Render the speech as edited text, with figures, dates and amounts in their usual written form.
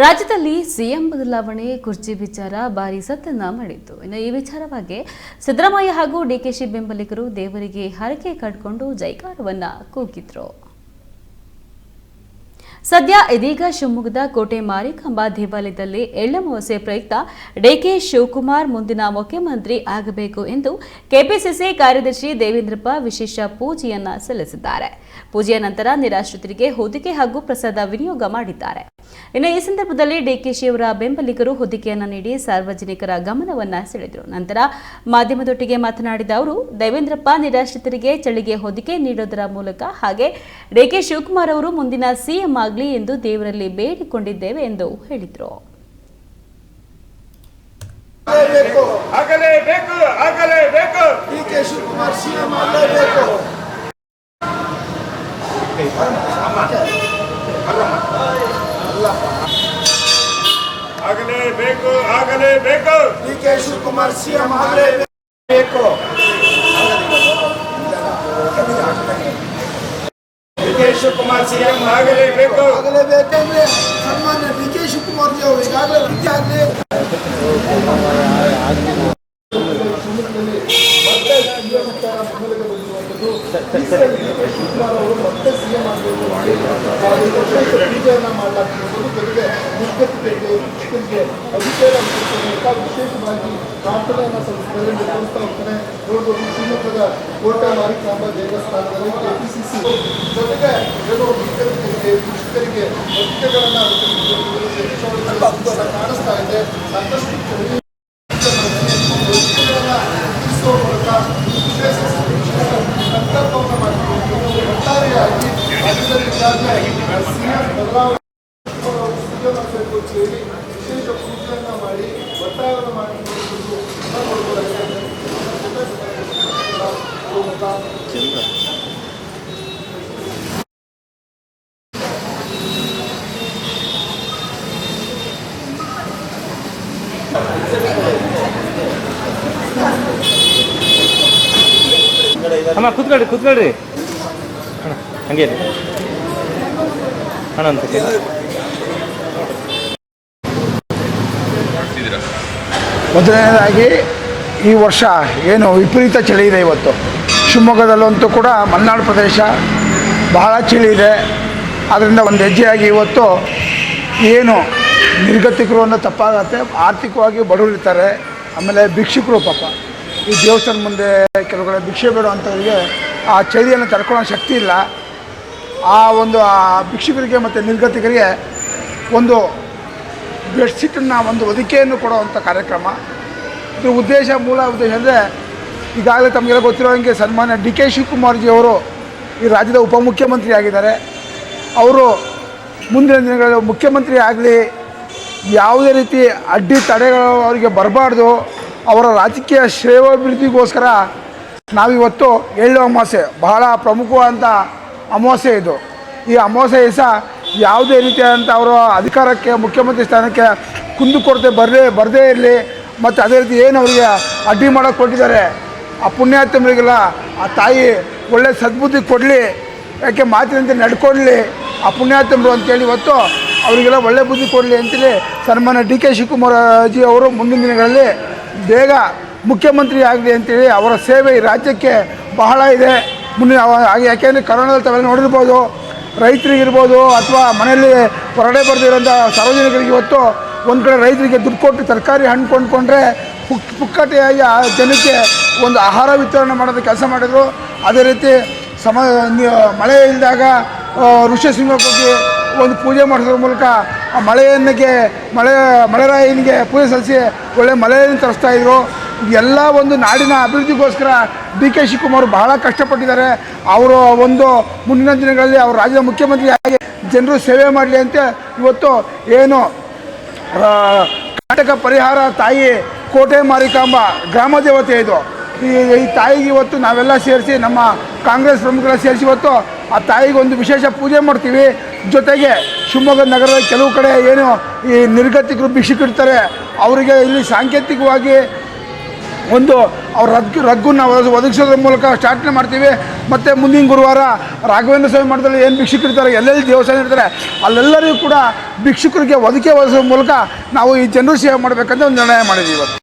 ರಾಜ್ಯದಲ್ಲಿ ಸಿಎಂ ಬದಲಾವಣೆ ಕುರ್ಚಿ ವಿಚಾರ ಭಾರಿ ಸದ್ದನ್ನ ಮಾಡಿತ್ತು. ಇನ್ನು ಈ ವಿಚಾರವಾಗಿ ಸಿದ್ದರಾಮಯ್ಯ ಹಾಗೂ ಡಿಕೆಶಿ ಬೆಂಬಲಿಗರು ದೇವರಿಗೆ ಹರಕೆ ಕಟ್ಕೊಂಡು ಜೈಕಾರವನ್ನ ಕೂಗಿದ್ರು. ಸದ್ಯ ಇದೀಗ ಶಿವಮೊಗ್ಗದ ಕೋಟೆ ಮಾರಿಕಾಂಬ ದೇವಾಲಯದಲ್ಲಿ ಎಳ್ಳಮವಾಸ್ಯೆ ಪ್ರಯುಕ್ತ ಡಿಕೆ ಶಿವಕುಮಾರ್ ಮುಂದಿನ ಮುಖ್ಯಮಂತ್ರಿ ಆಗಬೇಕು ಎಂದು ಕೆಪಿಸಿಸಿ ಕಾರ್ಯದರ್ಶಿ ದೇವೇಂದ್ರಪ್ಪ ವಿಶೇಷ ಪೂಜೆಯನ್ನ ಸಲ್ಲಿಸಿದ್ದಾರೆ. ಪೂಜೆಯ ನಂತರ ನಿರಾಶ್ರಿತರಿಗೆ ಹೊದಿಕೆ ಹಾಗೂ ಪ್ರಸಾದ ವಿನಿಯೋಗ ಮಾಡಿದ್ದಾರೆ. ಇನ್ನು ಈ ಸಂದರ್ಭದಲ್ಲಿ ಡಿಕೆಶಿ ಅವರ ಬೆಂಬಲಿಗರು ಹೊದಿಕೆಯನ್ನು ನೀಡಿ ಸಾರ್ವಜನಿಕರ ಗಮನವನ್ನ ಸೆಳೆದರು. ನಂತರ ಮಾಧ್ಯಮದೊಟ್ಟಿಗೆ ಮಾತನಾಡಿದ ಅವರು, ದೇವೇಂದ್ರಪ್ಪ ನಿರಾಶ್ರಿತರಿಗೆ ಚಳಿಗೆ ಹೊದಿಕೆ ನೀಡೋದರ ಮೂಲಕ ಹಾಗೆ ಡಿಕೆ ಶಿವಕುಮಾರ್ ಅವರು ಮುಂದಿನ ಸಿಎಂ ಆಗಲಿ ಎಂದು ದೇವರಲ್ಲಿ ಬೇಡಿಕೊಂಡಿದ್ದೇವೆ ಎಂದು ಹೇಳಿದರು. ಆಗಲೇಬೇಕು ಡಿಕೆ ಶಿವಕುಮಾರ್ ಸಿಎಂ ಆಗಲೇಬೇಕು. ಡಿಕೆ ಶಿವಕುಮಾರ್ ಸಿಎಂ ಆಗಲೇಬೇಕು ಆಗಲೇಬೇಕಂದ್ರೆ ಸನ್ಮಾನ್ಯ ಡಿಕೆ ಶಿವಕುಮಾರ್ ಜಿ ಅವರು ಈಗಾಗಲೇ ಶಿವಕುಮಾರ್ ಅವರು ಮತ್ತೆ ಸಿಎಂ ಆಗಬೇಕು ಮಾಡಲಾಗ್ತಿರ್ಬೋದು. ಜೊತೆಗೆ ನಿರ್ಗತಿಕರಿಗೆ ಅಭಿಷೇಕ ವಿಶೇಷವಾಗಿ ಪ್ರಾರ್ಥನೆಯನ್ನು ಸಲ್ಲಿಸಿದರೆ ತೋರಿಸ್ತಾ ಹೋಗ್ತಾನೆ. ನೋಡ್ಬೋದು, ಶಿವಮೊಗ್ಗದ ಕೋಟೆ ಮಾರಿಕಾಂಬ ದೇವಸ್ಥಾನದಲ್ಲಿ ಕೆಪಿಸಿಸಿ ಜೊತೆಗೆ ನಿರ್ಗತಿಕರಿಗೆ ಕೃಷಿಕರಿಗೆ ಅಧಿಕಾರಿಗಳನ್ನು ಕಾಣಿಸ್ತಾ ಇದೆ. ಸಾಕಷ್ಟು ಸಂಕಲ್ಪವನ್ನು ಮಾಡಿಕೊಂಡು ಒಟ್ಟಾರೆಯಾಗಿ ಮಾಡಬೇಕು ಅಂತ ಹೇಳಿ ವಿಶೇಷ ಪೂಜೆಯನ್ನು ಮಾಡಿ ಒತ್ತಾಯವನ್ನು ಮಾಡಿಕೊಂಡು ಅಮ್ಮ ಕೂತ್ಕೊಳ್ರಿ ಹಂಗೆ ಅಣ್ಣ ಅಂತ ಮೊದಲನೇದಾಗಿ ಈ ವರ್ಷ ಏನು ವಿಪರೀತ ಚಳಿ ಇದೆ. ಇವತ್ತು ಶಿವಮೊಗ್ಗದಲ್ಲಂತೂ ಕೂಡ ಮಲೆನಾಡು ಪ್ರದೇಶ ಬಹಳ ಚಳಿ ಇದೆ. ಅದರಿಂದ ಒಂದು ಹೆಜ್ಜೆಯಾಗಿ ಇವತ್ತು ಏನು ನಿರ್ಗತಿಕರು ಅನ್ನೋ ತಪ್ಪಾಗತ್ತೆ, ಆರ್ಥಿಕವಾಗಿ ಬಡವರಿರ್ತಾರೆ. ಆಮೇಲೆ ಭಿಕ್ಷುಕರು ಪಾಪ ಈ ದೇವಸ್ಥಾನ ಮುಂದೆ ಕೆಲವು ಕಡೆ ಭಿಕ್ಷೆ ಬೇಡುವಂಥವರಿಗೆ ಆ ಚಳಿಯನ್ನು ತಡ್ಕೊಳ್ಳೋ ಶಕ್ತಿ ಇಲ್ಲ. ಆ ಭಿಕ್ಷುಕರಿಗೆ ಮತ್ತು ನಿರ್ಗತಿಕರಿಗೆ ಒಂದು ಬೆಡ್ಶೀಟನ್ನು ಒಂದು ಹೊದಿಕೆಯನ್ನು ಕೊಡುವಂಥ ಕಾರ್ಯಕ್ರಮ. ಇದ್ರ ಮೂಲ ಉದ್ದೇಶ ಅಂದರೆ ಈಗಾಗಲೇ ತಮಗೆಲ್ಲ ಗೊತ್ತಿರೋ ಹಾಗೆ ಸನ್ಮಾನ್ಯ ಡಿಕೆ ಶಿವಕುಮಾರ್ ಜಿ ಅವರು ಈ ರಾಜ್ಯದ ಉಪಮುಖ್ಯಮಂತ್ರಿ ಆಗಿದ್ದಾರೆ. ಅವರು ಮುಂದಿನ ದಿನಗಳಲ್ಲಿ ಮುಖ್ಯಮಂತ್ರಿ ಆಗಲಿ, ಯಾವುದೇ ರೀತಿ ಅಡ್ಡಿ ತಡೆಗಳು ಅವರಿಗೆ ಬರಬಾರ್ದು. ಅವರ ರಾಜಕೀಯ ಶ್ರೇಯೋಭಿವೃದ್ಧಿಗೋಸ್ಕರ ನಾವಿವತ್ತು ಎಳ್ಳು ಅಮಾವಾಸ್ಯೆ ಬಹಳ ಪ್ರಮುಖವಾದಂಥ ಅಮಾವಾಸ್ಯೆ ಇದು. ಈ ಅಮಾವಾಸ್ಯೆ ದಿವಸ ಯಾವುದೇ ರೀತಿಯಾದಂಥ ಅವರ ಅಧಿಕಾರಕ್ಕೆ ಮುಖ್ಯಮಂತ್ರಿ ಸ್ಥಾನಕ್ಕೆ ಕುಂದುಕೊರತೆ ಬರದೇ ಇರಲಿ, ಮತ್ತು ಅದೇ ರೀತಿ ಏನು ಅವರಿಗೆ ಅಡ್ಡಿ ಮಾಡೋಕ್ಕೆ ಕೊಟ್ಟಿದ್ದಾರೆ ಆ ಪುಣ್ಯಾತ್ಮರಿಗೆಲ್ಲ ಆ ತಾಯಿ ಒಳ್ಳೆ ಸದ್ಬುದ್ಧಿ ಕೊಡಲಿ, ಯಾಕೆ ಮಾತಿನಂತೆ ನಡ್ಕೊಳ್ಳಿ ಆ ಪುಣ್ಯಾತ್ಮರು ಅಂತೇಳಿ ಇವತ್ತು ಅವರಿಗೆಲ್ಲ ಒಳ್ಳೆ ಬುದ್ಧಿ ಕೊಡಲಿ ಅಂತೇಳಿ ಸನ್ಮಾನ್ಯ ಡಿಕೆ ಶಿವಕುಮಾರ್ ಜಿ ಅವರು ಮುಂದಿನ ದಿನಗಳಲ್ಲಿ ಬೇಗ ಮುಖ್ಯಮಂತ್ರಿ ಆಗಲಿ ಅಂತೇಳಿ ಅವರ ಸೇವೆ ಈ ರಾಜ್ಯಕ್ಕೆ ಬಹಳ ಇದೆ. ಮುಂದಿನ ಹಾಗೆ ಯಾಕೆಂದರೆ ಕರೋನಾದಲ್ಲಿ ತಾವೆಲ್ಲ ನೋಡಿರ್ಬೋದು, ರೈತರಿಗಿರ್ಬೋದು ಅಥವಾ ಮನೆಯಲ್ಲಿ ಹೊರಗಡೆ ಬರ್ದಿರೋಂಥ ಸಾರ್ವಜನಿಕರಿಗೆ ಇವತ್ತು ಒಂದು ಕಡೆ ರೈತರಿಗೆ ದುಡ್ಡು ಕೊಟ್ಟು ತರಕಾರಿ ಹಣ್ಣು ಕೊಂಡ್ಕೊಂಡ್ರೆ ಪುಕ್ಕಟೆಯಾಗಿ ಆ ಜನಕ್ಕೆ ಒಂದು ಆಹಾರ ವಿತರಣೆ ಮಾಡೋದು ಕೆಲಸ ಮಾಡಿದರು. ಅದೇ ರೀತಿ ಮಳೆ ಇಲ್ಲದಾಗ ಋಷಿಶೃಂಗಕ್ಕೆ ಹೋಗಿ ಒಂದು ಪೂಜೆ ಮಾಡಿಸೋದ್ರ ಮೂಲಕ ಆ ಮಳೆರಾಯನಿಗೆ ಪೂಜೆ ಸಲ್ಲಿಸಿ ಒಳ್ಳೆ ಮಳೆಯನ್ನು ತರಿಸ್ತಾಯಿದ್ರು. ಎಲ್ಲ ಒಂದು ನಾಡಿನ ಅಭಿವೃದ್ಧಿಗೋಸ್ಕರ ಡಿ ಕೆ ಶಿವಕುಮಾರ್ ಬಹಳ ಕಷ್ಟಪಟ್ಟಿದ್ದಾರೆ. ಅವರು ಒಂದು ಮುಂದಿನ ದಿನಗಳಲ್ಲಿ ಅವರು ರಾಜ್ಯದ ಮುಖ್ಯಮಂತ್ರಿ ಆಗಿ ಜನರು ಸೇವೆ ಮಾಡಲಿ ಅಂತ ಇವತ್ತು ಏನು ಕರ್ನಾಟಕ ಪರಿಹಾರ ತಾಯಿ ಕೋಟೆ ಮಾರಿಕಾಂಬ ಗ್ರಾಮ ದೇವತೆ ಇದು. ಈ ತಾಯಿಗೆ ಇವತ್ತು ನಾವೆಲ್ಲ ಸೇರಿಸಿ ನಮ್ಮ ಕಾಂಗ್ರೆಸ್ ಪ್ರಮುಖರೆಲ್ಲ ಸೇರಿಸಿ ಇವತ್ತು ಆ ತಾಯಿಗೆ ಒಂದು ವಿಶೇಷ ಪೂಜೆ ಮಾಡ್ತೀವಿ. ಜೊತೆಗೆ ಶಿವಮೊಗ್ಗ ನಗರದ ಕೆಲವು ಕಡೆ ಏನು ಈ ನಿರ್ಗತಿಕರು ಭಿಕ್ಷುಕಿರ್ತಾರೆ ಅವರಿಗೆ ಇಲ್ಲಿ ಸಾಂಕೇತಿಕವಾಗಿ ಒಂದು ಅವ್ರ ರಗ್ಗನ್ನು ಒದಗಿಸೋದ್ರ ಮೂಲಕ ಸ್ಟಾರ್ಟ್ನೆ ಮಾಡ್ತೀವಿ. ಮತ್ತು ಮುಂದಿನ ಗುರುವಾರ ರಾಘವೇಂದ್ರ ಸ್ವಾಮಿ ಮಠದಲ್ಲಿ ಏನು ಭಿಕ್ಷುಕರಿರ್ತಾರೆ, ಎಲ್ಲೆಲ್ಲಿ ದೇವಸ್ಥಾನ ಇರ್ತಾರೆ ಅಲ್ಲೆಲ್ಲರಿಗೂ ಕೂಡ ಭಿಕ್ಷುಕರಿಗೆ ಒದಗಿಸೋ ಮೂಲಕ ನಾವು ಈ ಜನರು ಸೇವೆ ಮಾಡಬೇಕಂತ ಒಂದು ನಿರ್ಣಯ ಮಾಡಿದ್ದೀವಿ ಇವತ್ತು.